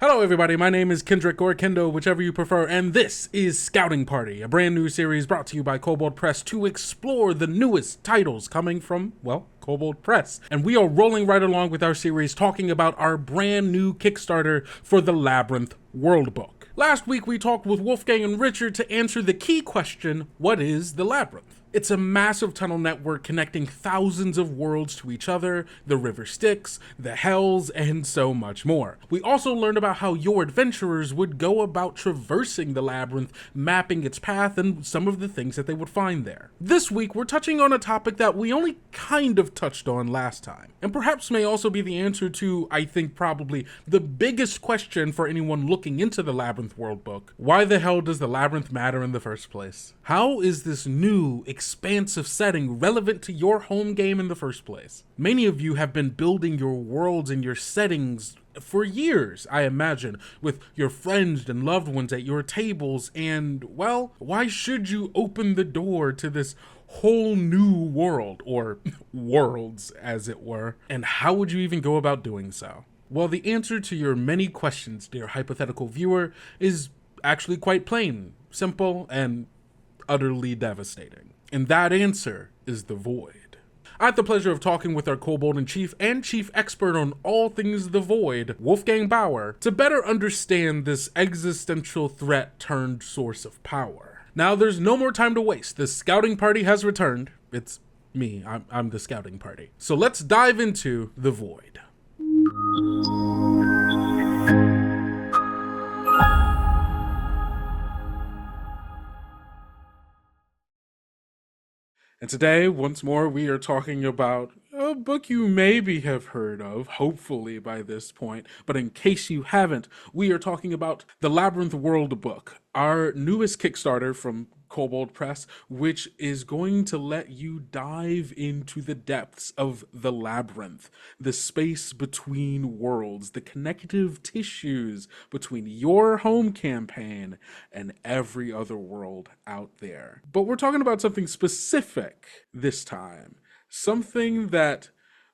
Hello everybody, my name is Kendrick or Kendo, whichever you prefer, and this is Scouting Party, a brand new series brought to you by Kobold Press to explore the newest titles coming from, well, Kobold Press. And we are rolling right along with our series talking about our brand new Kickstarter for the Labyrinth Worldbook. Last week we talked with Wolfgang and Richard to answer the key question, what is the Labyrinth? It's a massive tunnel network connecting thousands of worlds to each other, the River Styx, the Hells, and so much more. We also learned about how your adventurers would go about traversing the labyrinth, mapping its path, and some of the things that they would find there. This week, we're touching on a topic that we only kind of touched on last time, and perhaps may also be the answer to, I think, probably the biggest question for anyone looking into the Labyrinth Worldbook. Why the hell does the labyrinth matter in the first place? How is this new, expansive setting relevant to your home game in the first place? Many of you have been building your worlds and your settings for years, I imagine, with your friends and loved ones at your tables, and, well, why should you open the door to this whole new world, or worlds, as it were, and how would you even go about doing so? Well, the answer to your many questions, dear hypothetical viewer, is actually quite plain, simple, and utterly devastating. And that answer is the void. I had the pleasure of talking with our Kobold in Chief and Chief Expert on all things the void, Wolfgang Bauer, to better understand this existential threat turned source of power. Now there's no more time to waste. The scouting party has returned. It's me, I'm the scouting party. So let's dive into the void. And today, once more, we are talking about a book you maybe have heard of, hopefully by this point, but in case you haven't, we are talking about the Labyrinth Worldbook, our newest Kickstarter from Kobold Press, which is going to let you dive into the depths of the labyrinth, the space between worlds, the connective tissues between your home campaign and every other world out there. But we're talking about something specific this time, something that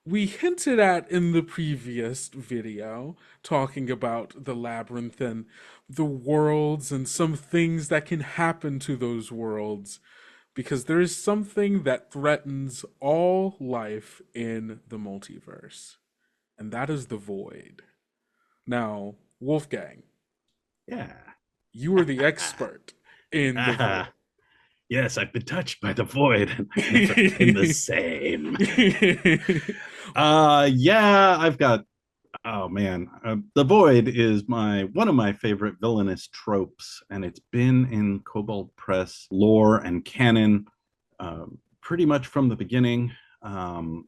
we hinted at in the previous video, talking about the labyrinth and the worlds and some things that can happen to those worlds, because there is something that threatens all life in the multiverse, and that is the void. Now, Wolfgang, Yeah. you are the expert in the void. Yes, I've been touched by the void and I've never been the same. Yeah, I've got oh man. The void is one of my favorite villainous tropes, and it's been in Kobold Press lore and canon pretty much from the beginning.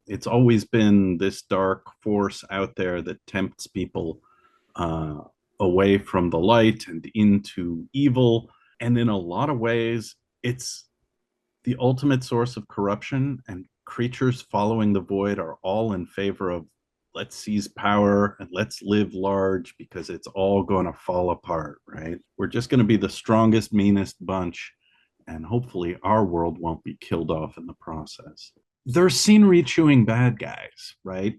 It's always been this dark force out there that tempts people away from the light and into evil. And in a lot of ways, it's the ultimate source of corruption, and creatures following the void are all in favor of let's seize power and let's live large because it's all going to fall apart, right? We're just going to be the strongest, meanest bunch, and hopefully our world won't be killed off in the process. They're scenery chewing bad guys, right?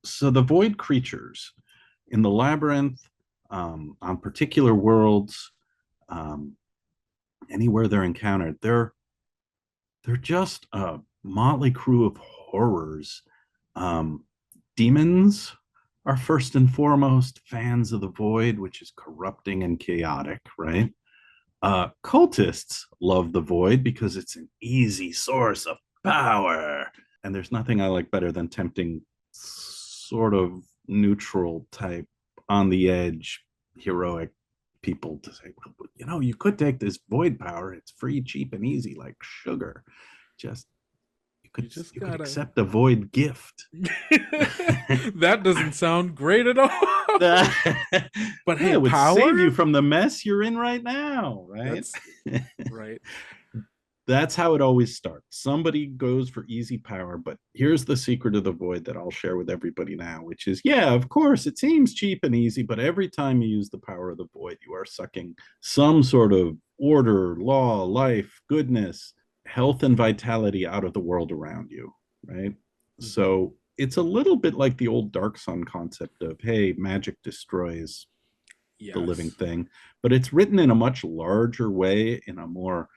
So the void creatures in the labyrinth, on particular worlds, anywhere they're encountered, they're just a motley crew of horrors. Demons are first and foremost fans of the void, which is corrupting and chaotic, right? Cultists love the void because it's an easy source of power. And there's nothing I like better than tempting sort of neutral type, on the edge, heroic people to say, well, you know, you could take this void power. It's free, cheap, and easy, like sugar. Just you could accept a void gift. That doesn't sound great at all. But hey, it would power? save you from the mess you're in right now, right? Right. That's how it always starts. Somebody goes for easy power, but here's the secret of the void that I'll share with everybody now, which is, yeah, of course, it seems cheap and easy, but every time you use the power of the void, you are sucking some sort of order, law, life, goodness, health, and vitality out of the world around you, right? Mm-hmm. So it's a little bit like the old Dark Sun concept of, hey, magic destroys the living Yes. thing, but it's written in a much larger way, in a more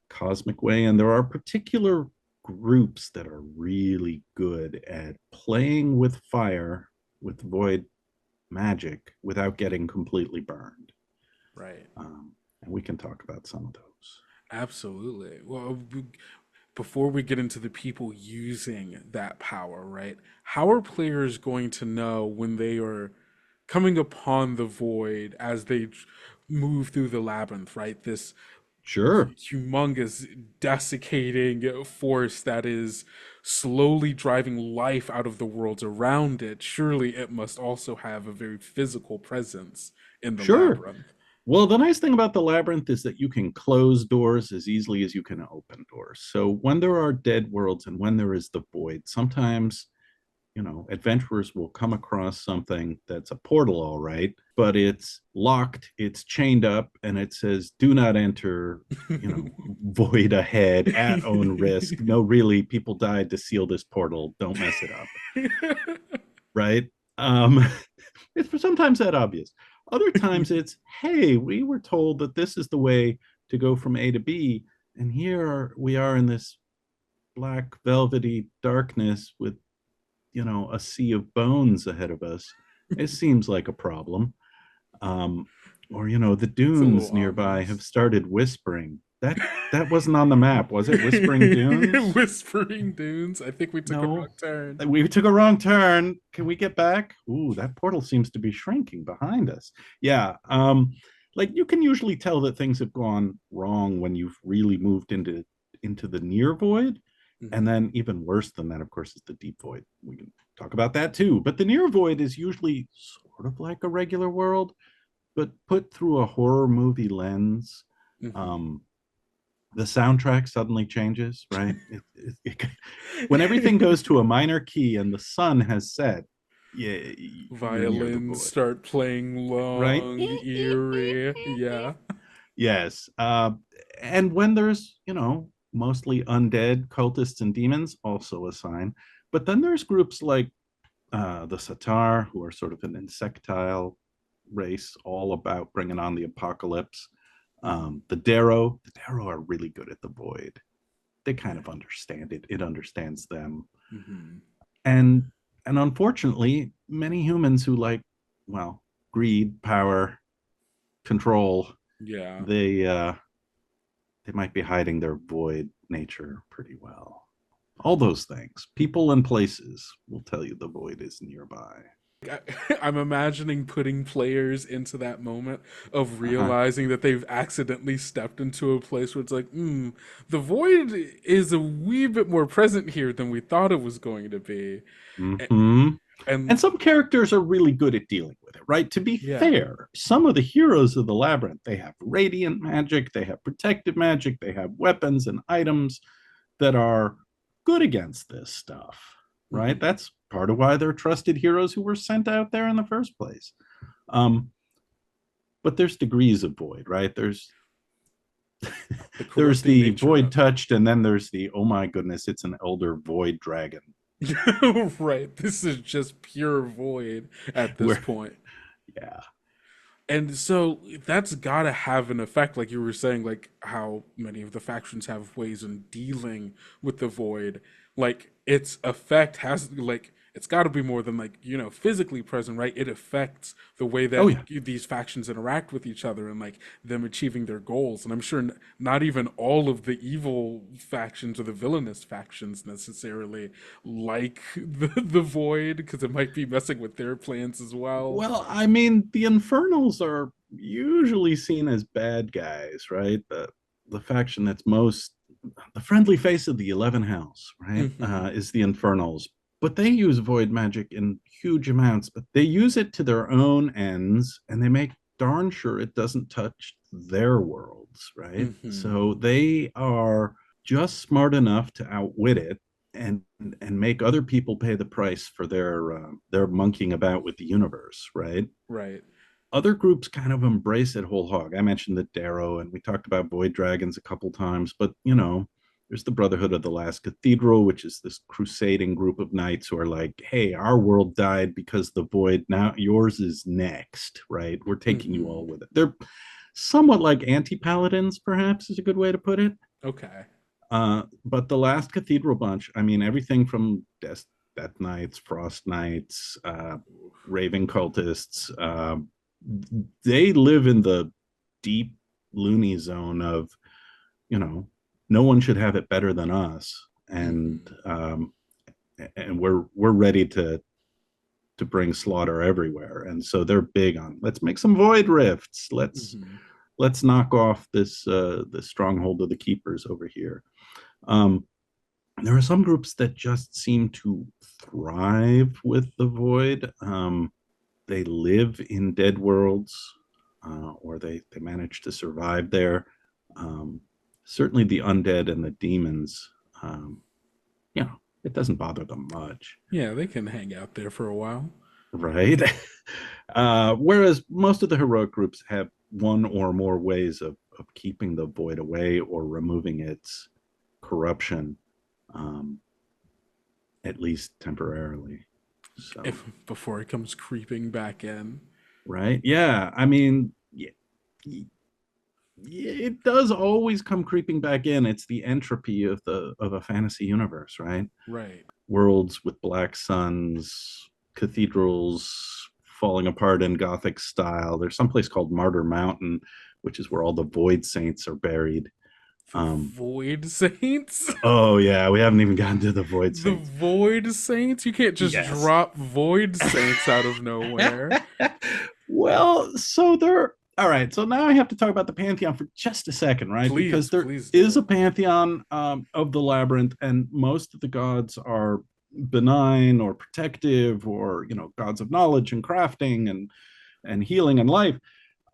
cosmic way. And there are particular groups that are really good at playing with fire, with void magic, without getting completely burned. Right. And we can talk about some of those. Absolutely. Well, before we get into the people using that power, right? How are players going to know when they are coming upon the void as they move through the labyrinth, right? This Sure, humongous desiccating force that is slowly driving life out of the worlds around it. Surely it must also have a very physical presence in the sure. labyrinth. Well, the nice thing about the labyrinth is that you can close doors as easily as you can open doors. So when there are dead worlds and when there is the void, sometimes, adventurers will come across something that's a portal, all right, but it's locked, it's chained up, and it says, do not enter, void ahead at own risk. No, really, people died to seal this portal. Don't mess it up, right? Um, it's sometimes that obvious. Other times it's, hey, we were told that this is the way to go from A to B, and here we are in this black velvety darkness with, a sea of bones ahead of us. It seems like a problem. Um, or, the It's a dunes little nearby have ominous. started whispering. That wasn't on the map, was it? Whispering Dunes? Whispering Dunes. I think we took a wrong No, turn. we took a wrong turn. Can we get back? Ooh, that portal seems to be shrinking behind us. Yeah. Like you can usually tell that things have gone wrong when you've really moved into the near void. And Hmm. then even worse than that, of course, is the deep void. We can talk about that too. But the near void is usually sort of like a regular world, but put through a horror movie lens. Hmm. Um, the soundtrack suddenly changes, right? When everything goes to a minor key and the sun has set, yeah, you're near the Violins void, start playing right? long, eerie. Yeah. Yes. And when there's, mostly undead cultists and demons, also a sign. But then there's groups like the Satar, who are sort of an insectile race, all about bringing on the apocalypse. Hmm. The Darrow are really good at the void. They kind Yeah. of understand it. It understands them. Hmm. And unfortunately, many humans who like, well, greed, power, control, Yeah. they might be hiding their void nature pretty well. All those things, people and places, will tell you the void is nearby. I'm imagining putting players into that moment of Uh-huh. realizing that they've accidentally stepped into a place where it's like, the void is a wee bit more present here than we thought it was going to be. A- Hmm. And And some characters are really good at dealing with it, right? To be yeah. fair, some of the heroes of the labyrinth, they have radiant magic, they have protective magic, they have weapons and items that are good against this stuff, right? Hmm. That's part of why they're trusted heroes who were sent out there in the first place. Um, but there's degrees of void, right? The There's corrupting the nature void of it. touched, and then there's the, oh my goodness, it's an elder void dragon. Right. This is just pure void at this Where, point. yeah. And so that's gotta have an effect, like you were saying, like how many of the factions have ways in dealing with the void. Like its effect has like it's gotta be more than like, physically present, right? It affects the way Oh that yeah. these factions interact with each other and like them achieving their goals. And I'm sure not even all of the evil factions or the villainous factions necessarily like the void because it might be messing with their plans as well. Well, I mean, the Infernals are usually seen as bad guys, right? The faction that's most the friendly face of the 11 Hells, right? Hmm. Is the Infernals. But they use void magic in huge amounts, but they use it to their own ends and they make darn sure it doesn't touch their worlds, right? Hmm. So they are just smart enough to outwit it and make other people pay the price for their monkeying about with the universe, right? Right. Other groups kind of embrace it whole hog. I mentioned the Darrow, and we talked about void dragons a couple times, but There's the Brotherhood of the Last Cathedral, which is this crusading group of knights who are like, hey, our world died because the void, now yours is next, right? We're taking you all with it. They're somewhat like anti-paladins, perhaps is a good way to put it. Okay. But the Last Cathedral bunch, I mean, everything from Death Knights, Frost Knights, Raven Cultists, they live in the deep loony zone of, you know, no one should have it better than us, and we're ready to bring slaughter everywhere. And so they're big on, let's make some void rifts. Let's knock off this stronghold of the keepers over here. There are some groups that just seem to thrive with the void. They live in dead worlds, or they manage to survive there. Certainly the undead and the demons, you know, it doesn't bother them much. Yeah, they can hang out there for a while. Right. Whereas most of the heroic groups have one or more ways of keeping the void away or removing its corruption, at least temporarily. So, Before it comes creeping back in. right. Yeah. I mean, yeah, it does always come creeping back in. It's the entropy of a fantasy universe, right? Right. Worlds with black suns, cathedrals falling apart in Gothic style. There's some place called Martyr Mountain, which is where all the Void Saints are buried. Void Saints? Oh yeah, we haven't even gotten to the Void Saints. The Void Saints? You can't just drop Void Saints out of nowhere. Well, so they're all right. So now I have to talk about the Pantheon for just a second, right? Please, because there is a Pantheon of the Labyrinth, and most of the gods are benign or protective, or, you know, gods of knowledge and crafting and healing and life.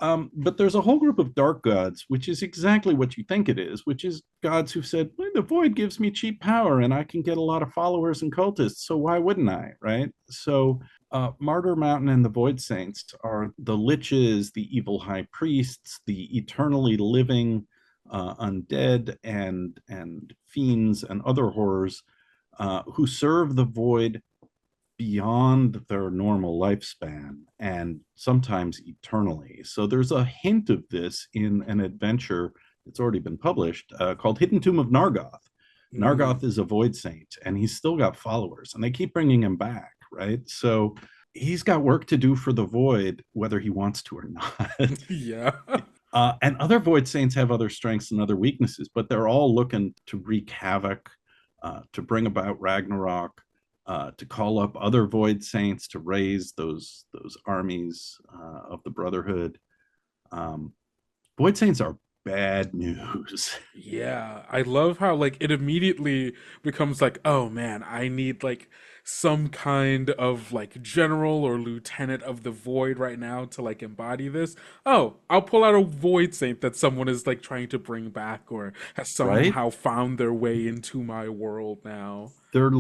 But there's a whole group of dark gods, which is exactly what you think it is, which is gods who've said, well, the void gives me cheap power and I can get a lot of followers and cultists, so why wouldn't I, right? So Martyr Mountain and the Void Saints are the liches, the evil high priests, the eternally living undead and fiends and other horrors who serve the void beyond their normal lifespan and sometimes eternally. So there's a hint of this in an adventure that's already been published called Hidden Tomb of Nargoth. Nargoth is a void saint and he's still got followers and they keep bringing him back, right? So he's got work to do for the void, whether he wants to or not. Yeah. And other void saints have other strengths and other weaknesses, but they're all looking to wreak havoc, to bring about Ragnarok, to call up other void saints to raise those armies of the Brotherhood. Void saints are bad news. Yeah, I love how like it immediately becomes like, oh man, I need like some kind of like general or lieutenant of the void right now to like embody this. Oh, I'll pull out a void saint that someone is like trying to bring back or has somehow found their way into my world now. They're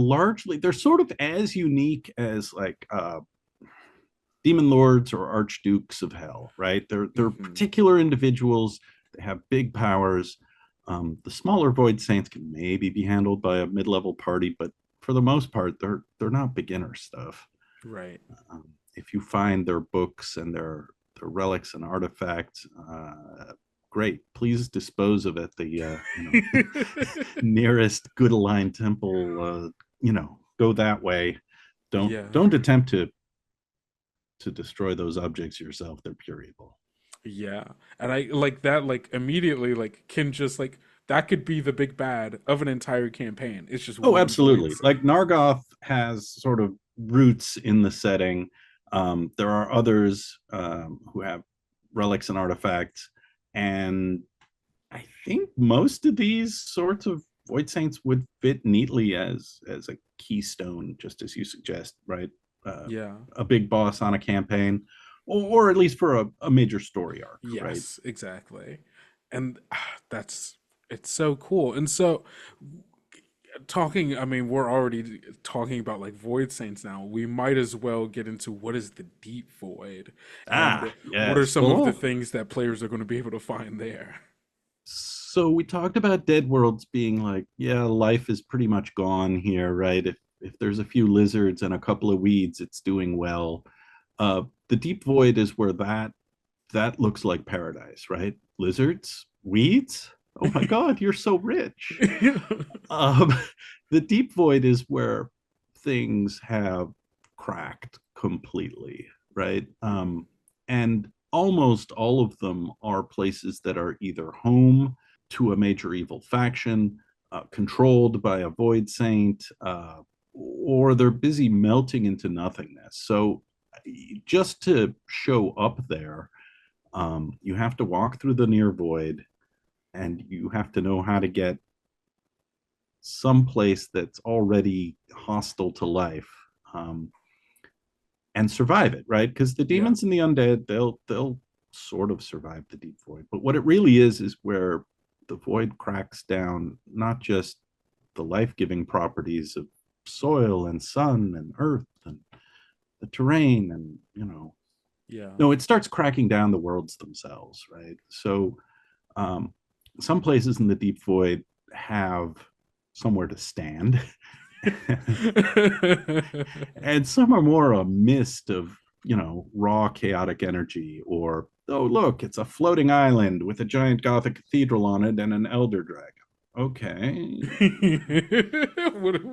sort of as unique as like demon lords or archdukes of hell, right? They're particular individuals. They have big powers. The smaller void saints can maybe be handled by a mid-level party, but for the most part, they're not beginner stuff. Right. If you find their books and their relics and artifacts, great. Please dispose of it. The nearest good aligned temple. Go that way. Don't attempt to destroy those objects yourself. They're pure evil. Yeah, and I like that. Like immediately, like can just like that could be the big bad of an entire campaign. It's just absolutely. Like Nargoth has sort of roots in the setting. There are others who have relics and artifacts, and I think most of these sorts of void saints would fit neatly as a keystone, just as you suggest, right? A big boss on a campaign, or at least for a major story arc. Yes, right? Exactly. And it's so cool. And so we're already talking about like void saints now. We might as well get into what is the deep void and yes. what are some of the things that players are going to be able to find there. So we talked about dead worlds being like, yeah, life is pretty much gone here, right? If there's a few lizards and a couple of weeds, it's doing well. The deep void is where that looks like paradise, right? Lizards, weeds. Oh my God, you're so rich. Um, the deep void is where things have cracked completely, right? And almost all of them are places that are either home to a major evil faction, controlled by a void saint, or they're busy melting into nothingness. So, just to show up there, you have to walk through the near void, and you have to know how to get someplace that's already hostile to life, um, and survive it, right? Because the Yeah. demons and the undead, they'll sort of survive the deep void, but what it really is where the void cracks down not just the life-giving properties of soil and sun and earth and the terrain and Yeah. no, it starts cracking down the worlds themselves, right? So um, some places in the deep void have somewhere to stand. And some are more a mist of, raw chaotic energy, or, oh, look, it's a floating island with a giant Gothic cathedral on it and an elder dragon. Okay.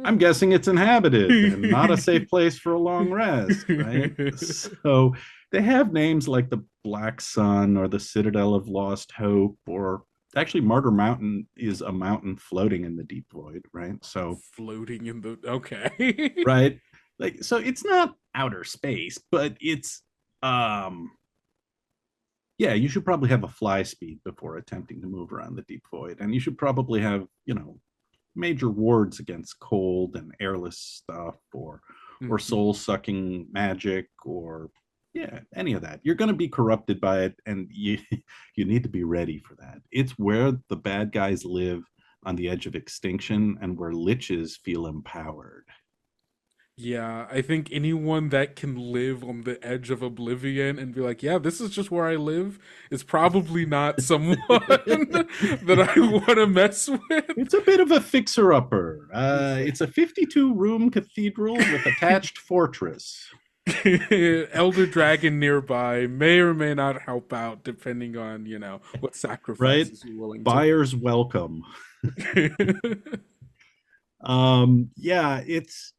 I'm guessing it's inhabited and not a safe place for a long rest, right? So they have names like the Black Sun or the Citadel of Lost Hope, or actually Martyr Mountain is a mountain floating in the deep void, right? So, Floating in the okay. right? Like, so it's not outer space, but it's yeah, you should probably have a fly speed before attempting to move around the deep void. And you should probably have, major wards against cold and airless stuff, or Mhm. soul sucking magic, or yeah, any of that. You're going to be corrupted by it, and you you need to be ready for that. It's where the bad guys live, on the edge of extinction, and where liches feel empowered. Yeah, I think anyone that can live on the edge of oblivion and be like, yeah, this is just where I live, is probably not someone that I want to mess with. It's a bit of a fixer-upper. It's like It's a 52-room cathedral with attached fortress. Elder Dragon nearby may or may not help out depending on, what Right? sacrifices you're willing to Buyers welcome. make. Yeah, it's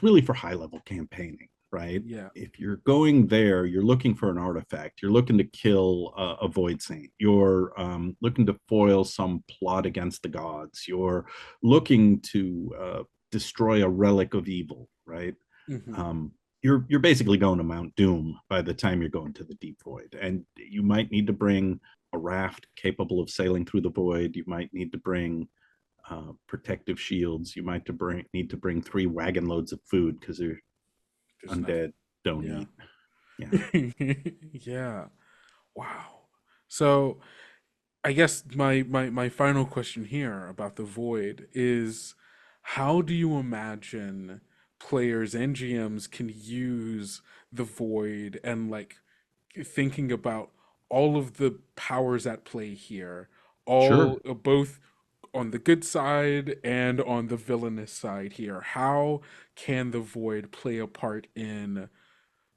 really for high level campaigning, right? Yeah. If you're going there, you're looking for an artifact. You're looking to kill a void saint. You're looking to foil some plot against the gods. You're looking to destroy a relic of evil, right? Hmm. Um, you're basically going to Mount Doom by the time you're going to the deep void, and you might need to bring a raft capable of sailing through the void. You might need to bring protective shields. You might need to bring 3 wagon loads of food, because they're There's nothing. undead, don't Yeah. eat. Yeah, Yeah. Wow. So I guess my final question here about the void is, how do you imagine players and GMs can use the void, and like thinking about all of the powers at play here, sure. all both on the good side and on the villainous side here? How can the void play a part in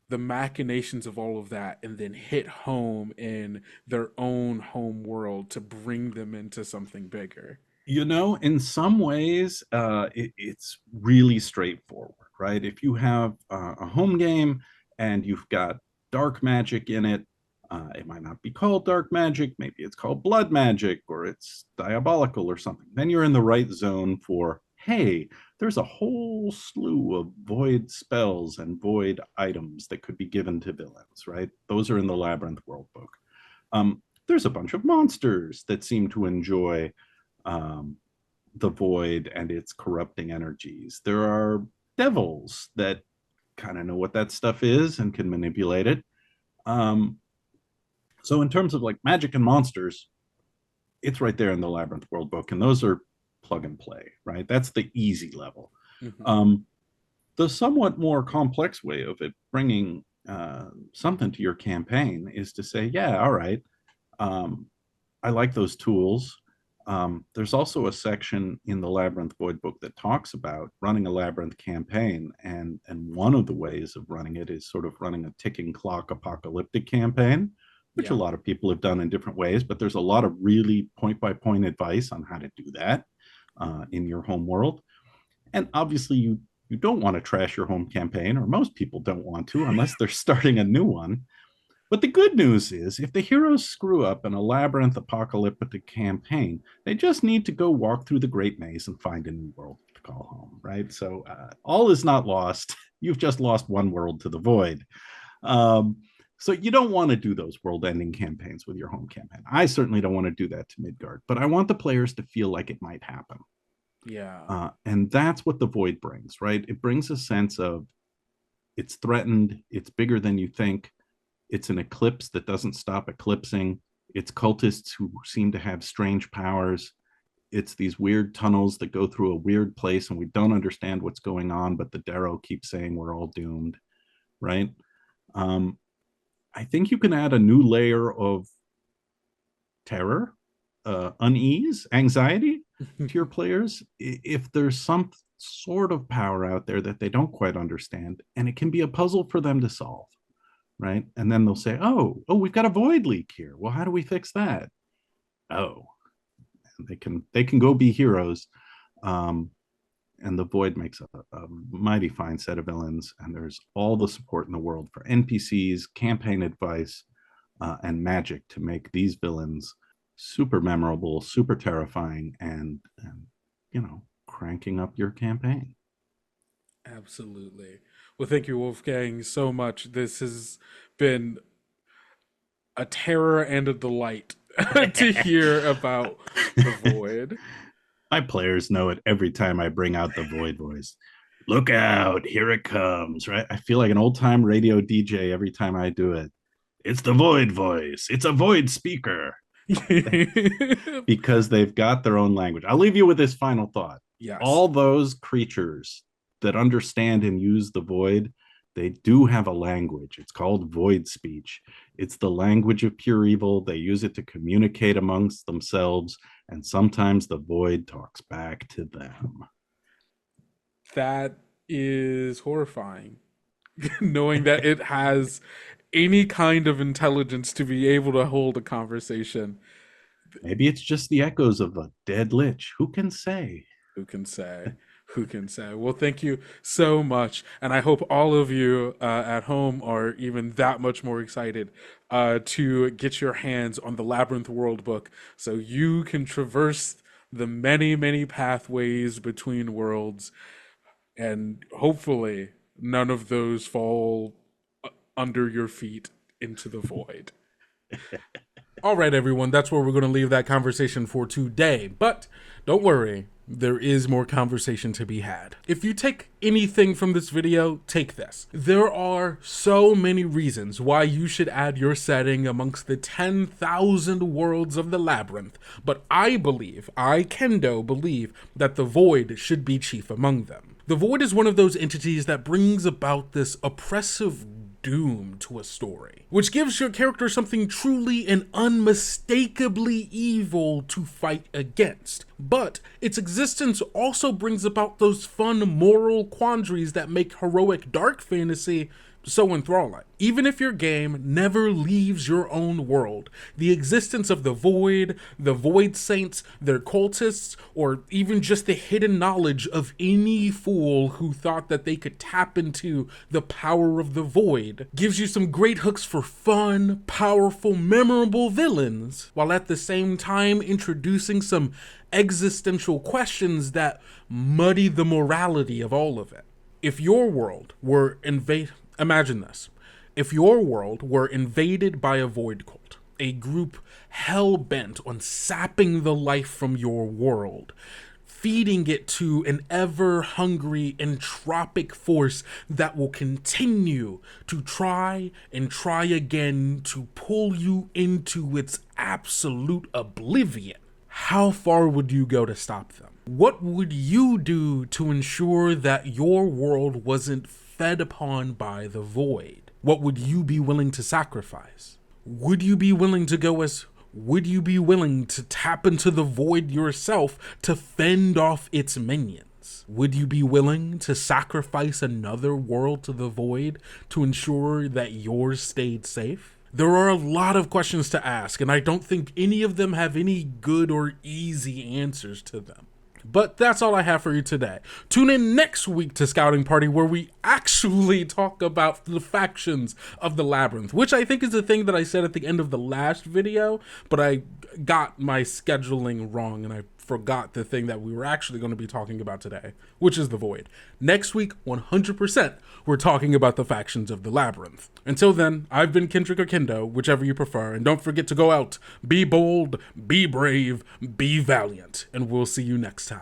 the machinations of all of that and then hit home in their own home world to bring them into something bigger? In some ways, it's really straightforward, right? If you have a home game and you've got dark magic in it, it might not be called dark magic. Maybe it's called blood magic, or it's diabolical or something. Then you're in the right zone for, hey, there's a whole slew of void spells and void items that could be given to villains, right? Those are in the Labyrinth Worldbook. There's a bunch of monsters that seem to enjoy um, the void and its corrupting energies. There are devils that kind of know what that stuff is and can manipulate it. Um, so, in terms of like magic and monsters, it's right there in the Labyrinth World Book, and those are plug and play, right? That's the easy level. Hmm. Um, the somewhat more complex way of it, bringing something to your campaign, is to say, yeah, all right, um, I like those tools. There's also a section in the Labyrinth Worldbook that talks about running a Labyrinth campaign, and one of the ways of running it is sort of running a ticking clock apocalyptic campaign, which a Yeah. lot of people have done in different ways. But there's a lot of really point by point advice on how to do that in your home world. And obviously, you don't want to trash your home campaign, or most people don't want to, unless they're starting a new one. But the good news is, if the heroes screw up in a labyrinth apocalyptic campaign, they just need to go walk through the Great Maze and find a new world to call home, right? So all is not lost. You've just lost one world to the void. Um, so you don't want to do those world-ending campaigns with your home campaign. I certainly don't want to do that to Midgard, but I want the players to feel like it might happen. Yeah. And that's what the void brings, right? It brings a sense of it's threatened, it's bigger than you think, it's an eclipse that doesn't stop eclipsing, it's cultists who seem to have strange powers, it's these weird tunnels that go through a weird place and we don't understand what's going on, but the Darrow keeps saying we're all doomed, right? I think you can add a new layer of terror, unease, anxiety to your players if there's some sort of power out there that they don't quite understand, and it can be a puzzle for them to solve, right? And then they'll say, oh, we've got a void leak here. Well, how do we fix that? Oh, and they can go be heroes. And the void makes a mighty fine set of villains, and there's all the support in the world for NPCs, campaign advice, and magic to make these villains super memorable, super terrifying, and cranking up your campaign. Absolutely. Well, thank you, Wolfgang, so much. This has been a terror and a delight to hear about the void. My players know it every time I bring out the void voice. Look out, here it comes, right? I feel like an old time radio DJ every time I do it. It's the void voice. It's a void speaker. Because they've got their own language. I'll leave you with this final thought. Yes. All those creatures that understand and use the void, they do have a language. It's called void speech. It's the language of pure evil. They use it to communicate amongst themselves, and sometimes the void talks back to them. That is horrifying. Knowing that it has any kind of intelligence to be able to hold a conversation. Maybe it's just the echoes of a dead lich. Who can say? Who can say? Who can say? Well, thank you so much. And I hope all of you at home are even that much more excited to get your hands on the Labyrinth Worldbook so you can traverse the many, many pathways between worlds. And hopefully none of those fall under your feet into the void. All right, everyone, that's where we're going to leave that conversation for today. But don't worry, there is more conversation to be had. If you take anything from this video, take this. There are so many reasons why you should add your setting amongst the 10,000 worlds of the Labyrinth, but I Kendo believe that the Void should be chief among them. The Void is one of those entities that brings about this oppressive doom to a story, which gives your character something truly and unmistakably evil to fight against. But its existence also brings about those fun moral quandaries that make heroic dark fantasy so enthralling. Even if your game never leaves your own world, the existence of the Void Saints, their cultists, or even just the hidden knowledge of any fool who thought that they could tap into the power of the Void gives you some great hooks for fun, powerful, memorable villains, while at the same time introducing some existential questions that muddy the morality of all of it. If your world were Imagine this. If your world were invaded by a void cult, a group hell-bent on sapping the life from your world, feeding it to an ever-hungry entropic force that will continue to try and try again to pull you into its absolute oblivion, how far would you go to stop them? What would you do to ensure that your world wasn't fed upon by the Void? What would you be willing to sacrifice? Would you be willing to go as Would you be willing to tap into the void yourself to fend off its minions? Would you be willing to sacrifice another world to the void to ensure that yours stayed safe? There are a lot of questions to ask, and I don't think any of them have any good or easy answers to them. But that's all I have for you today. Tune in next week to Scouting Party, where we actually talk about the factions of the Labyrinth, which I think is the thing that I said at the end of the last video, but I got my scheduling wrong and I forgot the thing that we were actually going to be talking about today, which is the Void. Next week, 100%, we're talking about the factions of the Labyrinth. Until then, I've been Kendrick or Kendo, whichever you prefer, and don't forget to go out, be bold, be brave, be valiant, and we'll see you next time.